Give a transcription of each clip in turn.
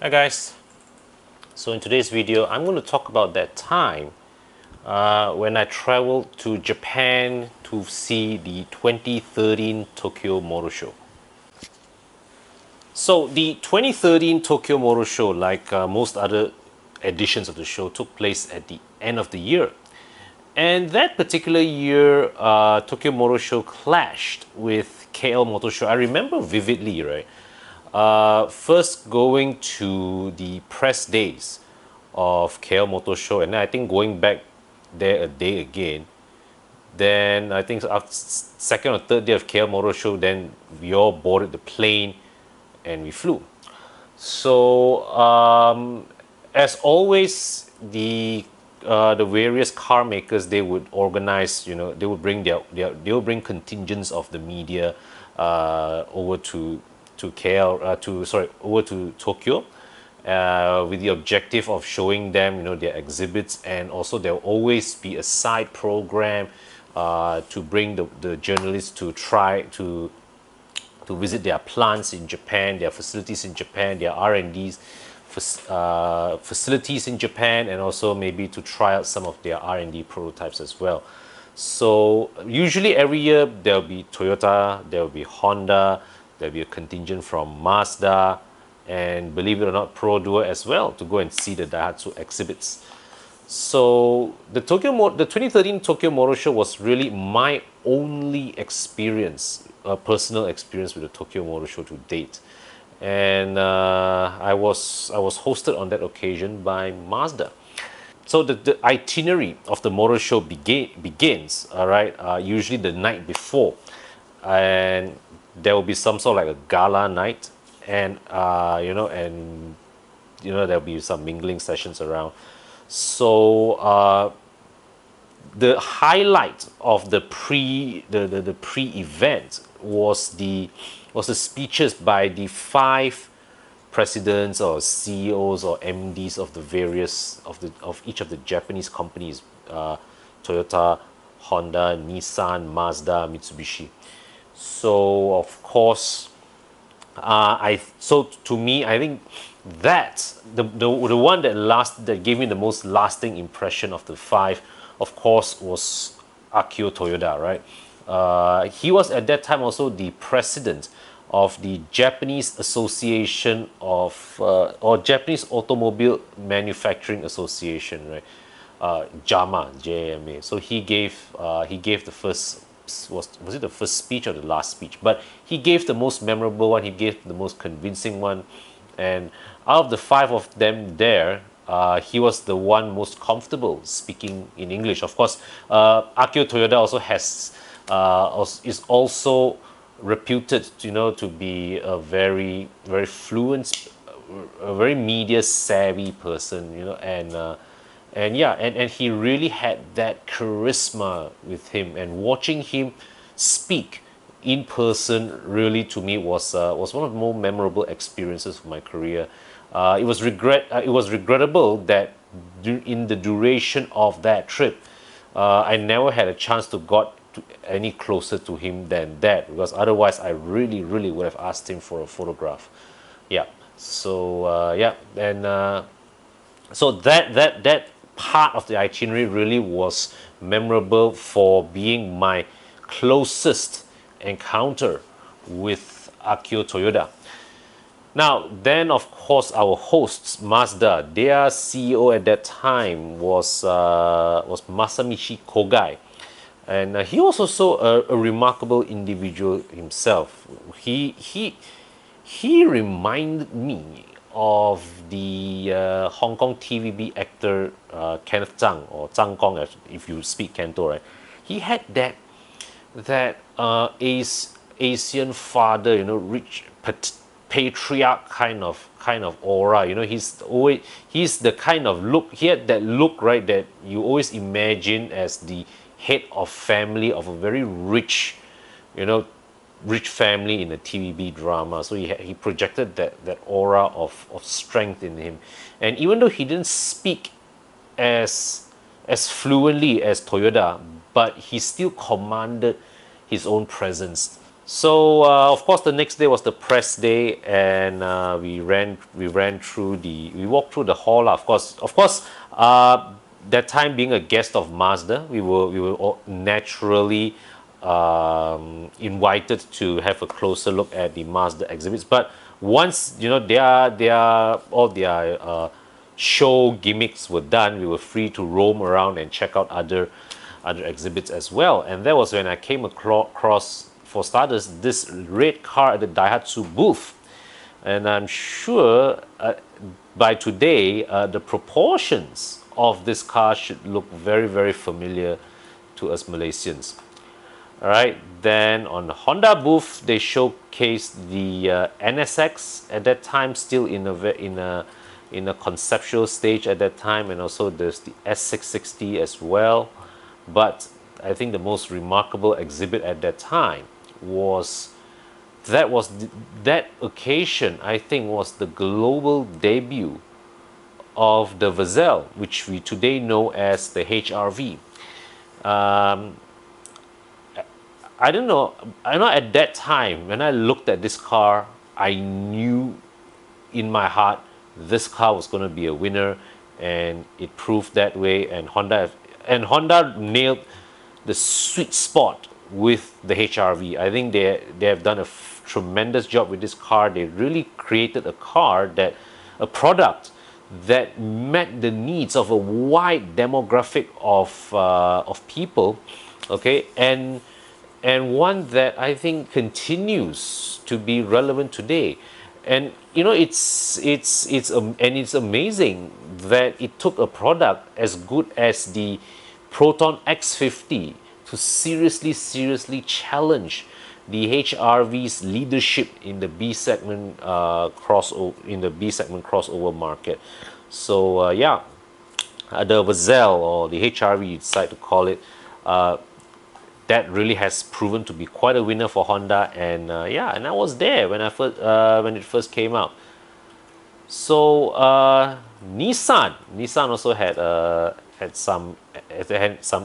Hi guys, so in today's video I'm going to talk about that time when I traveled to Japan to see the 2013 Tokyo Motor Show. So the 2013 Tokyo Motor Show, like most other editions of the show, took place at the end of the year. And that particular year, Tokyo Motor Show clashed with KL Motor Show. I remember vividly, right? First going to the press days of KL Motor Show, and then I think going back there a day again. Then I think after second or third day of KL Motor Show, then we all boarded the plane and we flew. So as always, the various car makers, they would organize, they would bring they would bring contingents of the media over to KL to sorry over to Tokyo with the objective of showing them their exhibits, and also there will always be a side program to bring the journalists to try to visit their plants in Japan, their facilities in Japan, their R&D's facilities in Japan, and also maybe to try out some of their R&D prototypes as well. So usually every year there'll be Toyota, there'll be Honda, there'll be a contingent from Mazda, and believe it or not, Pro Duo as well, to go and see the Daihatsu exhibits. So the 2013 Tokyo Motor Show was really my only experience, a personal experience with the Tokyo Motor Show to date, and I was hosted on that occasion by Mazda. So the itinerary of the motor show begins, all right, usually the night before, and there will be some sort of like a gala night, and there'll be some mingling sessions around. So the highlight of the pre-event was the speeches by the five presidents or CEOs or MDs of the various of each of the Japanese companies, Toyota, Honda, Nissan, Mazda, Mitsubishi. So of course, to me, I think that the one that gave me the most lasting impression of the five, of course, was Akio Toyoda, right? He was at that time also the president of the Japanese Association of or Japanese Automobile Manufacturing Association, right? JAMA, JAMA. So he gave the first, was it the first speech or the last speech? But he gave the most memorable one. He gave the most convincing one, and out of the five of them there, he was the one most comfortable speaking in English. Of course, Akio Toyoda also is also reputed, to be a very very fluent, a very media savvy person, and yeah, and he really had that charisma with him, and watching him speak in person really, to me, was one of the more memorable experiences of my career. It was regrettable that in the duration of that trip, I never had a chance to got any closer to him than that, because otherwise I really really would have asked him for a photograph. Yeah. So yeah, and so that part of the itinerary really was memorable for being my closest encounter with Akio Toyoda. Now, then, of course, our hosts, Mazda, their CEO at that time was Masamichi Kogai, and he was also a remarkable individual himself. He reminded me of the Hong Kong TVB actor Kenneth Zhang, or Zhang Gong, if you speak Canto, right? He had that Asian father, rich patriarch kind of aura. He's the kind of look. He had that look, right, that you always imagine as the head of family of a very rich, rich family in a TVB drama. So he projected that aura of strength in him, and even though he didn't speak as fluently as Toyoda, but he still commanded his own presence. So of course the next day was the press day, and we walked through the hall. Of course, that time being a guest of Mazda, we were naturally invited to have a closer look at the Mazda exhibits. But once all their show gimmicks were done, we were free to roam around and check out other exhibits as well. And that was when I came across, for starters, this red car at the Daihatsu booth. And I'm sure by today, the proportions of this car should look very, very familiar to us Malaysians. All right, then on the Honda booth, they showcased the NSX at that time, still in a conceptual stage at that time, and also there's the S660 as well. But I think the most remarkable exhibit at that time was that occasion, I think, was the global debut of the Vezel, which we today know as the HRV. I don't know. I know at that time when I looked at this car, I knew in my heart this car was going to be a winner, and it proved that way. And Honda nailed the sweet spot with the HRV. I think they have done a tremendous job with this car. They really created a product that met the needs of a wide demographic of people, okay, and one that I think continues to be relevant today. And it's amazing that it took a product as good as the Proton X50 to seriously challenge the HRV's leadership in the B segment crossover market. So the Vezel, or the HRV you decide to call it, that really has proven to be quite a winner for Honda. And and I was there when when it first came out. So Nissan also had some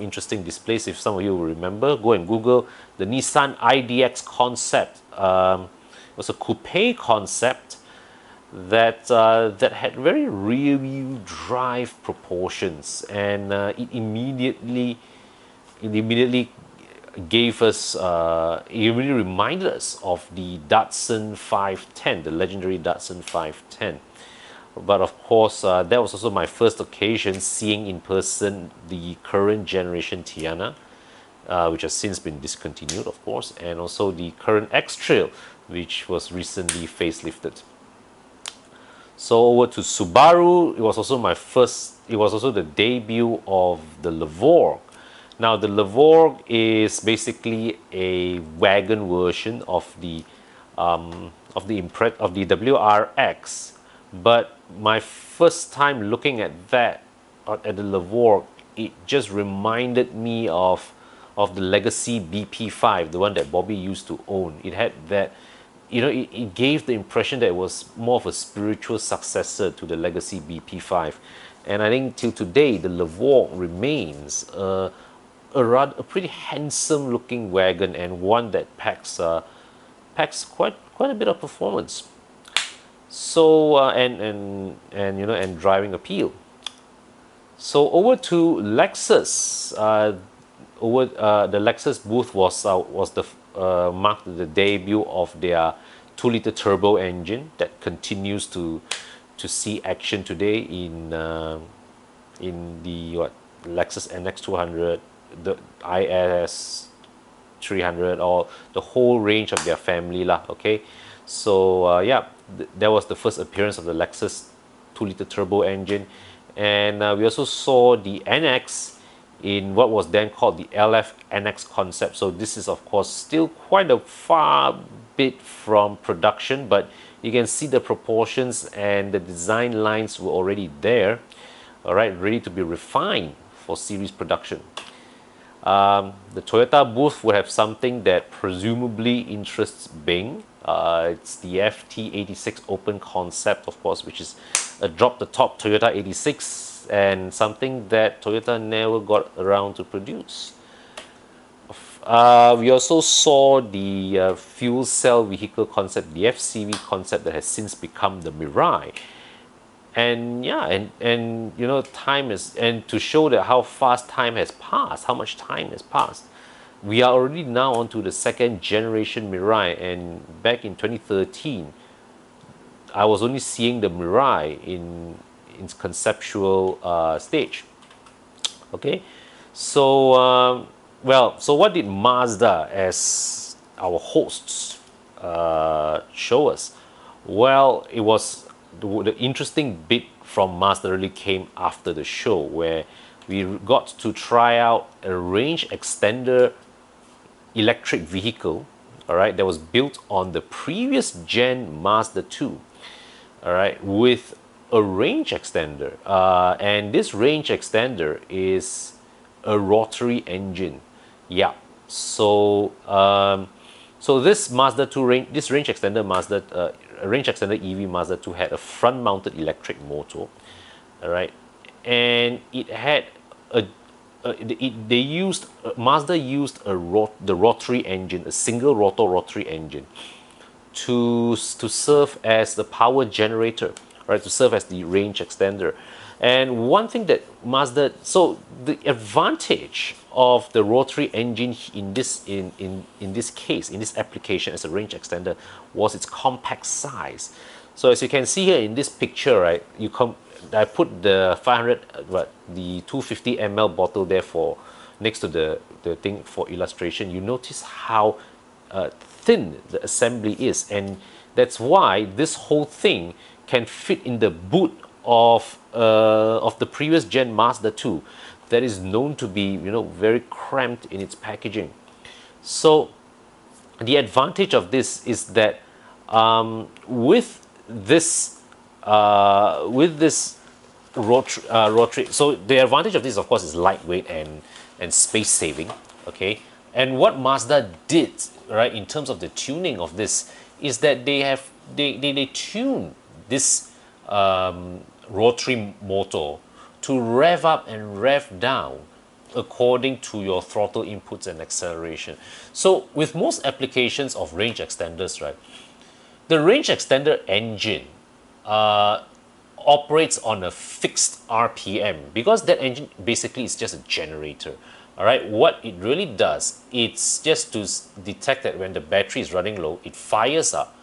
interesting displays. If some of you will remember, go and Google the Nissan IDX concept. It was a coupe concept that had very rear-wheel drive proportions, and it immediately gave us, it really reminded us of the Datsun 510, the legendary Datsun 510. But of course, that was also my first occasion seeing in person the current generation Tiana, which has since been discontinued, of course, and also the current X-Trail, which was recently facelifted. So over to Subaru, it was also the debut of the Levorg. Now the Levorg is basically a wagon version of the WRX, but my first time looking at the Levorg, it just reminded me of the legacy BP5, the one that Bobby used to own. It had that, it gave the impression that it was more of a spiritual successor to the legacy BP5, and I think till today the Levorg remains a pretty handsome looking wagon, and one that packs quite a bit of performance. So and driving appeal. So over to Lexus. The Lexus booth marked the debut of their 2-liter turbo engine that continues to see action today in the Lexus NX200, the IS 300, or the whole range of their family lah. Okay, so that was the first appearance of the Lexus 2-liter turbo engine, and we also saw the NX in what was then called the LF NX concept. So this is of course still quite a far bit from production, but you can see the proportions and the design lines were already there, all right, ready to be refined for series production. The Toyota booth would have something that presumably interests Bing. It's the FT86 Open concept, of course, which is a drop-the-top Toyota 86, and something that Toyota never got around to produce. We also saw the fuel cell vehicle concept, the FCV concept that has since become the Mirai. And yeah, and you know, time is, and to show that how fast time has passed, how much time has passed, we are already now onto the second generation Mirai. And back in 2013, I was only seeing the Mirai in its conceptual stage. Okay, so well, so what did Mazda as our hosts show us? Well, it was the interesting bit from Mazda really came after the show, where we got to try out a range extender electric vehicle, all right, that was built on the previous gen Mazda 2, all right, with a range extender. And this range extender is a rotary engine. Yeah. So so this Mazda 2 range, this range extender range extender EV Mazda 2 had a front mounted electric motor, all right, and it had they used Mazda used the rotary engine, a single rotor rotary engine, to serve as the power generator, right? To serve as the range extender. And one thing that Mazda, so the advantage of the rotary engine in this case, in this application as a range extender, was its compact size. So as you can see here in this picture, right, I put the 500, the 250 ml bottle there for next to the thing for illustration. You notice how thin the assembly is, and that's why this whole thing can fit in the boot of the previous gen Mazda 2 that is known to be, you know, very cramped in its packaging. So the advantage of this is that with this rotary, so the advantage of this, of course, is lightweight and space saving. Okay, and what Mazda did, right, in terms of the tuning of this, is that they tune this rotary motor to rev up and rev down according to your throttle inputs and acceleration. So with most applications of range extenders, right, the range extender engine operates on a fixed RPM, because that engine basically is just a generator. All right, what it really does, it's just to detect that when the battery is running low, it fires up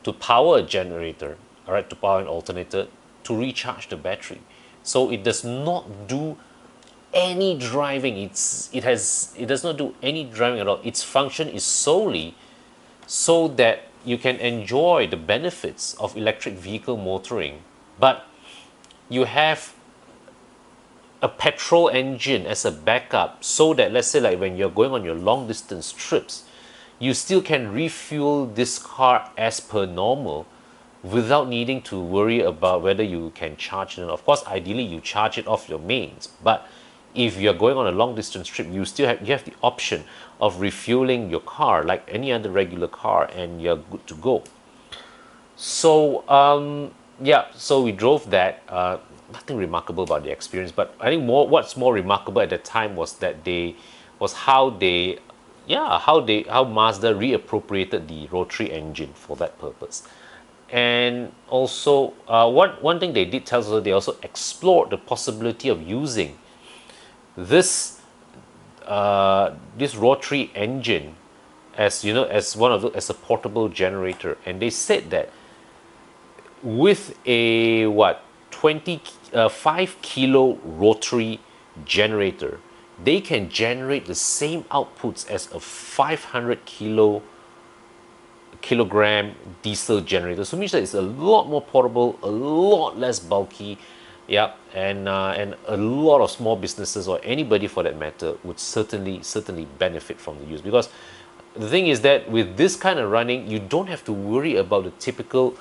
to power a generator, all right, to power an alternator, to recharge the battery. So it does not do any driving. It does not do any driving at all. Its function is solely so that you can enjoy the benefits of electric vehicle motoring, but you have a petrol engine as a backup, so that, let's say, like when you're going on your long distance trips, you still can refuel this car as per normal without needing to worry about whether you can charge it. Of course, ideally you charge it off your mains, but if you're going on a long distance trip, you have the option of refueling your car like any other regular car, and you're good to go. So yeah, so we drove that. Nothing remarkable about the experience, but I think what's more remarkable at the time was that how Mazda reappropriated the rotary engine for that purpose. And also, one thing they did tell us, they also explored the possibility of using this rotary engine as, you know, as as a portable generator. And they said that with a 5 kilo rotary generator, they can generate the same outputs as a 500 kilogram diesel generator. So it means that it's a lot more portable, a lot less bulky. Yeah, and a lot of small businesses, or anybody for that matter, would certainly benefit from the use. Because the thing is that with this kind of running, you don't have to worry about the typical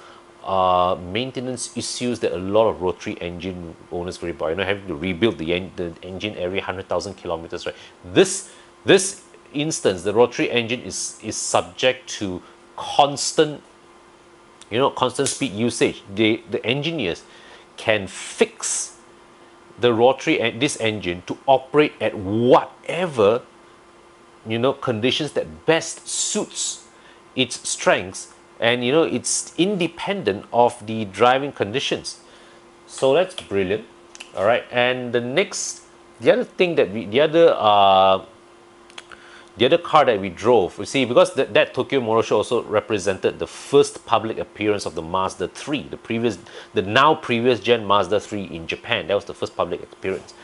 maintenance issues that a lot of rotary engine owners worry about. You know, having to rebuild the engine every 100,000 kilometers, right? This instance, the rotary engine is subject to constant speed usage. The engineers can fix the rotary this engine to operate at whatever conditions that best suits its strengths, and it's independent of the driving conditions. So that's brilliant. All right, and the other thing that the other car that we drove, you see, because that Tokyo Motor Show also represented the first public appearance of the Mazda 3, the now previous gen Mazda 3 in Japan. That was the first public appearance.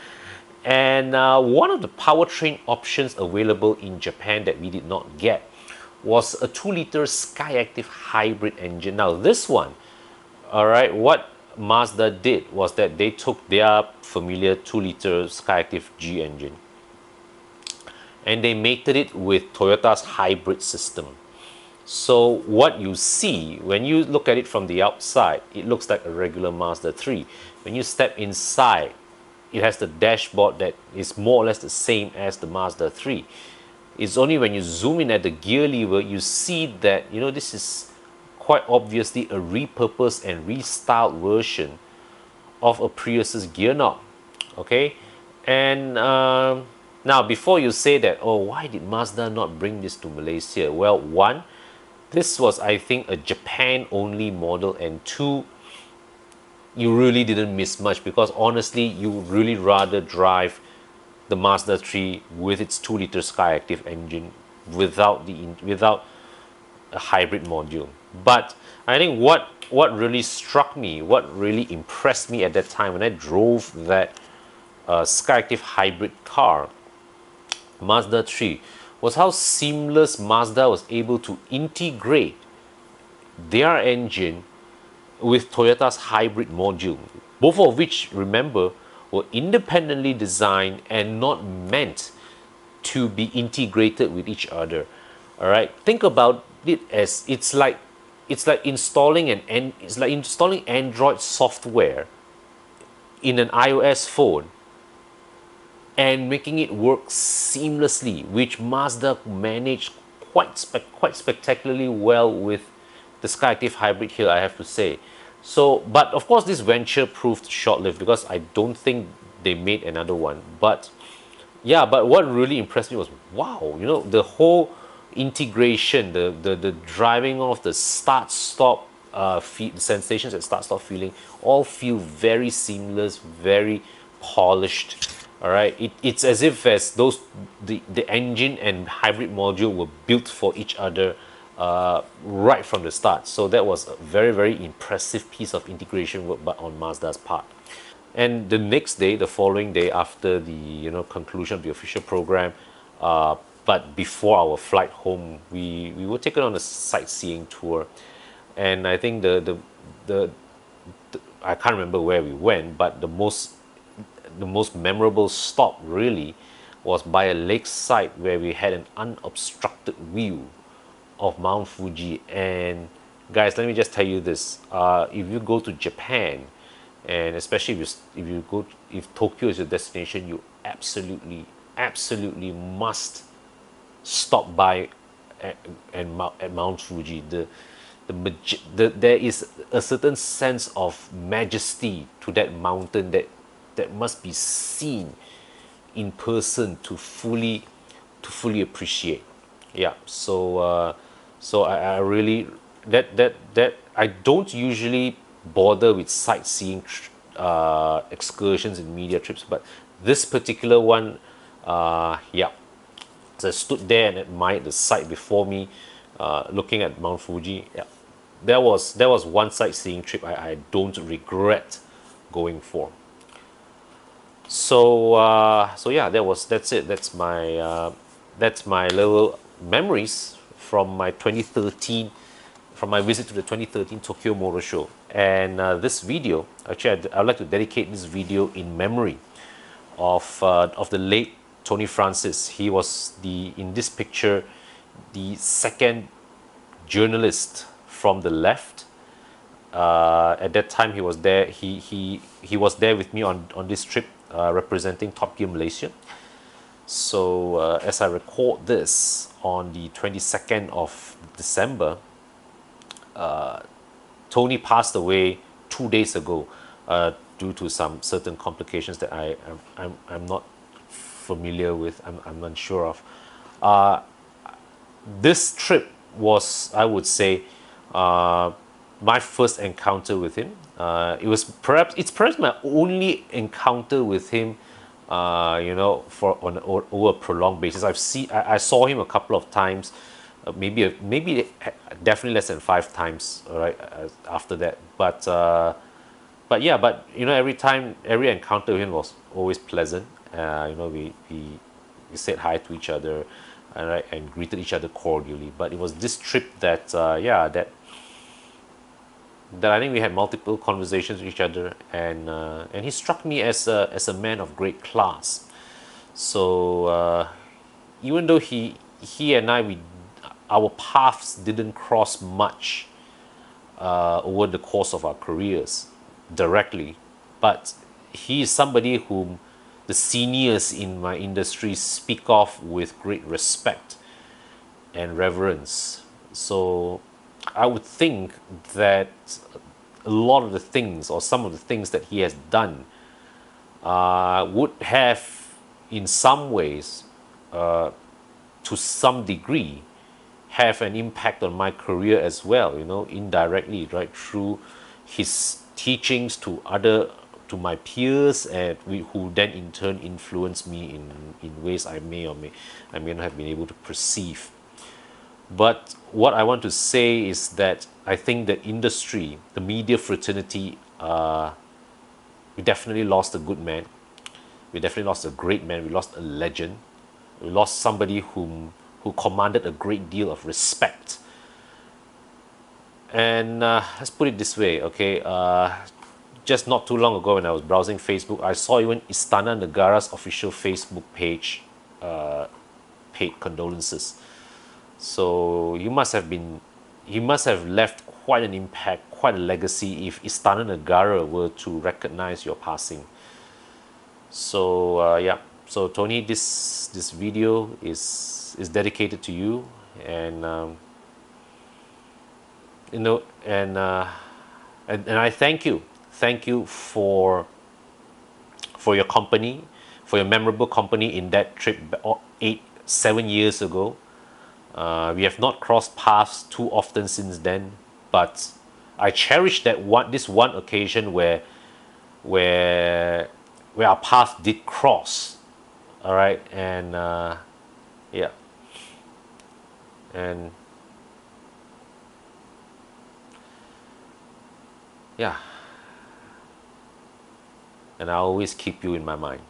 And one of the powertrain options available in Japan that we did not get was a 2-liter SkyActiv-Hybrid engine. Now this one, all right, what Mazda did was that they took their familiar 2-liter SkyActiv-G engine and they mated it with Toyota's hybrid system. So what you see when you look at it from the outside, it looks like a regular Mazda 3. When you step inside, it has the dashboard that is more or less the same as the Mazda 3. It's only when you zoom in at the gear lever, you see that this is quite obviously a repurposed and restyled version of a Prius's gear knob. Okay, and now before you say that, oh, why did Mazda not bring this to Malaysia? Well, one, this was, I think, a Japan only model, and two, you really didn't miss much, because honestly you would really rather drive the Mazda 3 with its 2-liter SkyActiv engine without a hybrid module. But I think what really struck me, what really impressed me at that time when I drove that SkyActiv-Hybrid car, Mazda 3, was how seamless Mazda was able to integrate their engine with Toyota's hybrid module, both of which, remember, were independently designed and not meant to be integrated with each other. All right, think about it as it's like installing Android software in an iOS phone and making it work seamlessly, which Mazda managed quite spectacularly well with the SkyActiv-Hybrid here, I have to say. So, but of course this venture proved short-lived, because I don't think they made another one. But yeah, but what really impressed me was, wow, the whole integration, the driving off, the start-stop sensations and start-stop feeling, all feel very seamless, very polished. All right, it's as if the engine and hybrid module were built for each other right from the start. So that was a very, very impressive piece of integration work, but on Mazda's part. And the next day, the following day, after the conclusion of the official program, but before our flight home, we were taken on a sightseeing tour, and I think the I can't remember where we went, but the most memorable stop really was by a lakeside where we had an unobstructed view of Mount Fuji. And guys, let me just tell you this: if you go to Japan, and especially if Tokyo is your destination, you absolutely must stop by at Mount Fuji. There is a certain sense of majesty to that mountain that must be seen in person to fully appreciate. Yeah, so I really that I don't usually bother with sightseeing excursions and media trips, but this particular one, yeah, as I stood there and admired the sight before me, looking at Mount Fuji, yeah, that was one sightseeing trip I don't regret going for. So yeah, that's it. That's my little memories from my 2013, from my visit to the 2013 Tokyo Motor Show. And this video, actually, I'd like to dedicate this video in memory of the late Tony Francis. He was in this picture, the second journalist from the left. At that time, he was there. He was there with me on this trip, representing Top Gear Malaysia. So as I record this on the 22nd of December, Tony passed away 2 days ago due to some certain complications that I'm not familiar with. I'm unsure of. This trip was, I would say, my first encounter with him. It's perhaps my only encounter with him, for over a prolonged basis. I saw him a couple of times, definitely less than 5 times. All right, after that, but yeah, every encounter with him was always pleasant. We said hi to each other, and greeted each other cordially. But it was this trip that I think we had multiple conversations with each other, and he struck me as a man of great class. So even though he and I, our paths didn't cross much over the course of our careers directly, but he is somebody whom the seniors in my industry speak of with great respect and reverence. So I would think that a lot of the things, or some of the things that he has done, would have, in some ways, to some degree, have an impact on my career as well. Indirectly, right, through his teachings to my peers, and who then in turn influence me in ways I may not have been able to perceive. But what I want to say is that I think the industry, the media fraternity, we definitely lost a good man. We definitely lost a great man. We lost a legend. We lost somebody who commanded a great deal of respect. And let's put it this way, okay? Just not too long ago, when I was browsing Facebook, I saw even Istana Negara's official Facebook page paid condolences. So he must have left quite an impact, quite a legacy, if Istana Negara were to recognize your passing. So yeah, so Tony, this video is dedicated to you, and you know, and I thank you for your company, for your memorable company in that trip 7 years ago. We have not crossed paths too often since then, but I cherish this one occasion where our paths did cross. All right, and yeah, and yeah, and I always keep you in my mind.